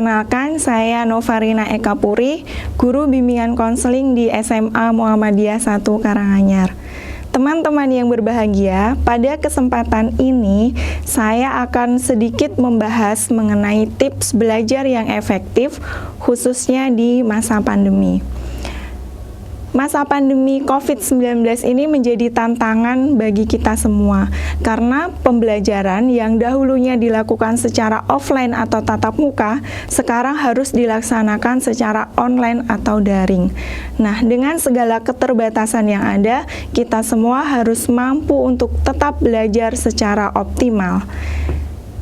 Perkenalkan, saya Novarina Eka Puri, Guru Bimbingan Konseling di SMA Muhammadiyah 1 Karanganyar. Teman-teman yang berbahagia, pada kesempatan ini saya akan sedikit membahas mengenai tips belajar yang efektif, khususnya di masa pandemi. Masa pandemi COVID-19 ini menjadi tantangan bagi kita semua, karena pembelajaran yang dahulunya dilakukan secara offline atau tatap muka, sekarang harus dilaksanakan secara online atau daring. Nah, dengan segala keterbatasan yang ada, kita semua harus mampu untuk tetap belajar secara optimal.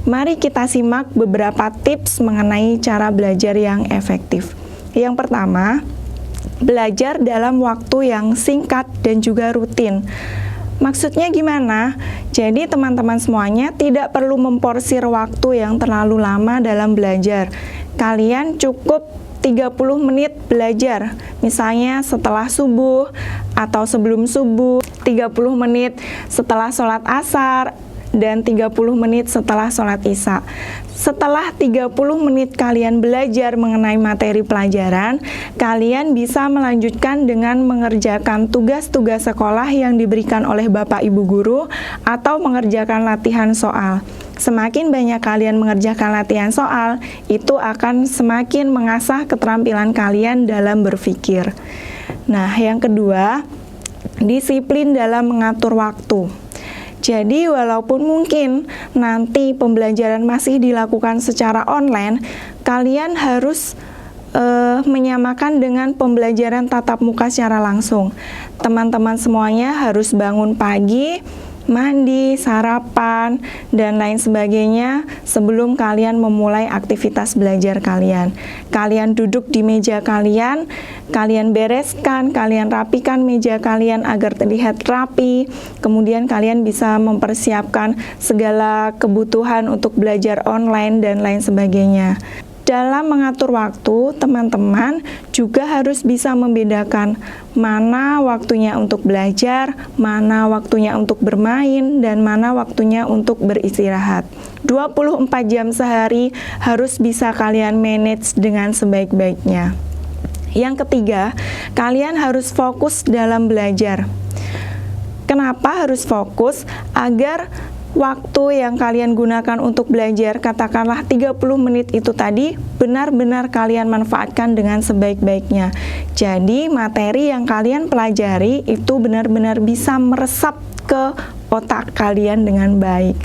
Mari kita simak beberapa tips mengenai cara belajar yang efektif. Yang pertama, belajar dalam waktu yang singkat dan juga rutin. Maksudnya gimana? Jadi teman-teman semuanya tidak perlu memporsir waktu yang terlalu lama dalam belajar. Kalian cukup 30 menit belajar, misalnya setelah subuh atau sebelum subuh, 30 menit setelah sholat asar, dan 30 menit setelah sholat isya. Setelah 30 menit kalian belajar mengenai materi pelajaran, kalian bisa melanjutkan dengan mengerjakan tugas-tugas sekolah yang diberikan oleh Bapak Ibu Guru atau mengerjakan latihan soal. Semakin banyak kalian mengerjakan latihan soal, itu akan semakin mengasah keterampilan kalian dalam berpikir. Nah, yang kedua, disiplin dalam mengatur waktu. Jadi walaupun mungkin nanti pembelajaran masih dilakukan secara online, kalian harus menyamakan dengan pembelajaran tatap muka secara langsung. Teman-teman semuanya harus bangun pagi, mandi, sarapan, dan lain sebagainya sebelum kalian memulai aktivitas belajar kalian. Kalian duduk di meja kalian bereskan, kalian rapikan meja kalian agar terlihat rapi, kemudian kalian bisa mempersiapkan segala kebutuhan untuk belajar online dan lain sebagainya. Dalam mengatur waktu, teman-teman juga harus bisa membedakan mana waktunya untuk belajar, mana waktunya untuk bermain, dan mana waktunya untuk beristirahat. 24 jam sehari harus bisa kalian manage dengan sebaik-baiknya. Yang ketiga, kalian harus fokus dalam belajar. Kenapa harus fokus? Agar waktu yang kalian gunakan untuk belajar, katakanlah 30 menit itu tadi, benar-benar kalian manfaatkan dengan sebaik-baiknya. Jadi materi yang kalian pelajari itu benar-benar bisa meresap ke otak kalian dengan baik.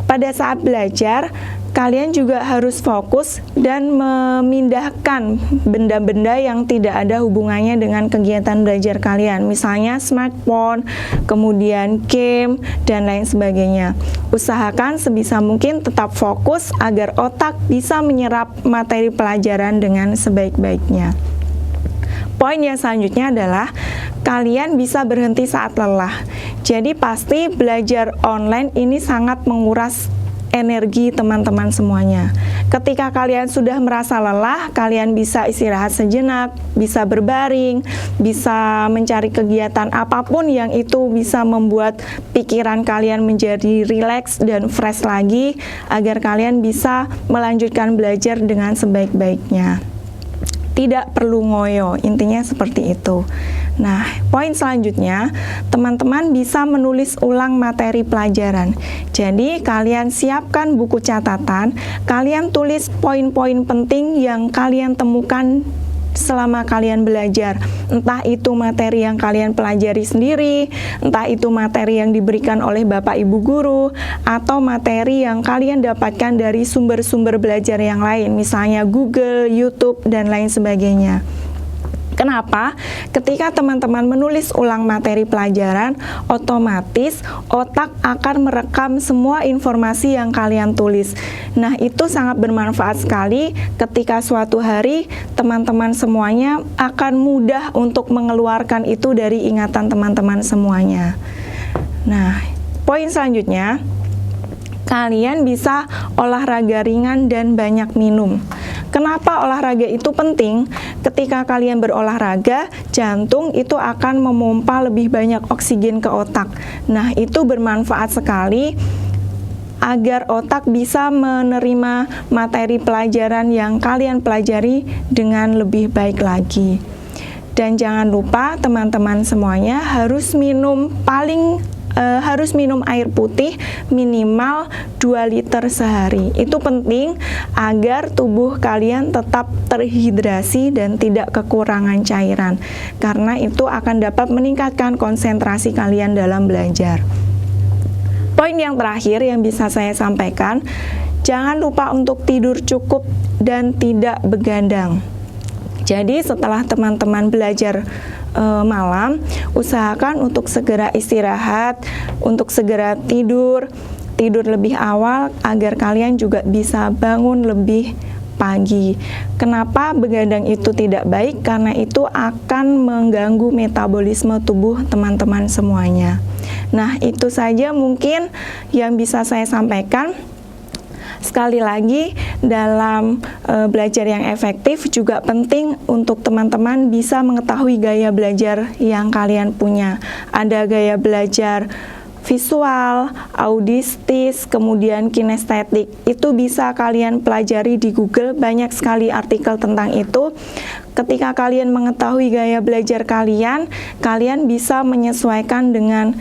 Pada saat belajar, kalian juga harus fokus dan memindahkan benda-benda yang tidak ada hubungannya dengan kegiatan belajar kalian. Misalnya smartphone, kemudian game, dan lain sebagainya. Usahakan sebisa mungkin tetap fokus agar otak bisa menyerap materi pelajaran dengan sebaik-baiknya. Poin yang selanjutnya adalah kalian bisa berhenti saat lelah. Jadi pasti belajar online ini sangat menguras energi teman-teman semuanya. Ketika kalian sudah merasa lelah, kalian bisa istirahat sejenak, bisa berbaring, bisa mencari kegiatan apapun yang itu bisa membuat pikiran kalian menjadi rileks dan fresh lagi, agar kalian bisa melanjutkan belajar dengan sebaik-baiknya. Tidak perlu ngoyo, intinya seperti itu. Nah, poin selanjutnya, teman-teman bisa menulis ulang materi pelajaran. Jadi, kalian siapkan buku catatan, kalian tulis poin-poin penting yang kalian temukan selama kalian belajar. Entah itu materi yang kalian pelajari sendiri, entah itu materi yang diberikan oleh Bapak Ibu Guru, atau materi yang kalian dapatkan dari sumber-sumber belajar yang lain, misalnya Google, YouTube, dan lain sebagainya. Kenapa? Ketika teman-teman menulis ulang materi pelajaran, otomatis otak akan merekam semua informasi yang kalian tulis. Nah, itu sangat bermanfaat sekali ketika suatu hari teman-teman semuanya akan mudah untuk mengeluarkan itu dari ingatan teman-teman semuanya. Nah, poin selanjutnya, kalian bisa olahraga ringan dan banyak minum. Kenapa olahraga itu penting? Ketika kalian berolahraga, jantung itu akan memompa lebih banyak oksigen ke otak. Nah, itu bermanfaat sekali agar otak bisa menerima materi pelajaran yang kalian pelajari dengan lebih baik lagi. Dan jangan lupa teman-teman semuanya harus minum air putih minimal 2 liter sehari. Itu penting agar tubuh kalian tetap terhidrasi dan tidak kekurangan cairan, karena itu akan dapat meningkatkan konsentrasi kalian dalam belajar. Poin yang terakhir yang bisa saya sampaikan, jangan lupa untuk tidur cukup dan tidak begadang. Jadi setelah teman-teman belajar malam, usahakan untuk segera istirahat, untuk segera tidur lebih awal agar kalian juga bisa bangun lebih pagi. Kenapa begadang itu tidak baik? Karena itu akan mengganggu metabolisme tubuh teman-teman semuanya. Nah, itu saja mungkin yang bisa saya sampaikan. Sekali lagi, dalam belajar yang efektif juga penting untuk teman-teman bisa mengetahui gaya belajar yang kalian punya. Ada gaya belajar visual, audistis, kemudian kinestetik. Itu bisa kalian pelajari di Google, banyak sekali artikel tentang itu. Ketika kalian mengetahui gaya belajar kalian bisa menyesuaikan dengan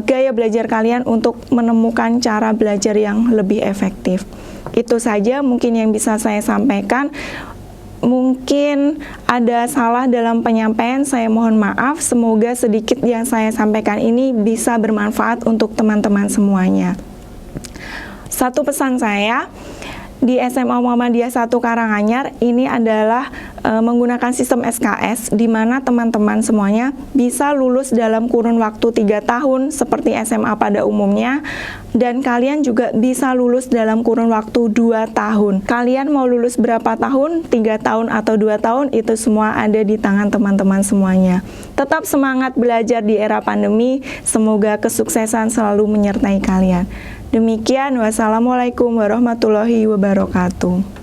gaya belajar kalian untuk menemukan cara belajar yang lebih efektif. Itu saja mungkin yang bisa saya sampaikan. Mungkin ada salah dalam penyampaian, saya mohon maaf. Semoga sedikit yang saya sampaikan ini bisa bermanfaat untuk teman-teman semuanya. Satu pesan saya, di SMA Muhammadiyah 1 Karanganyar ini adalah menggunakan sistem SKS, di mana teman-teman semuanya bisa lulus dalam kurun waktu 3 tahun seperti SMA pada umumnya, dan kalian juga bisa lulus dalam kurun waktu 2 tahun. Kalian mau lulus berapa tahun? 3 tahun atau 2 tahun, itu semua ada di tangan teman-teman semuanya. Tetap semangat belajar di era pandemi, semoga kesuksesan selalu menyertai kalian. Demikian, wassalamualaikum warahmatullahi wabarakatuh.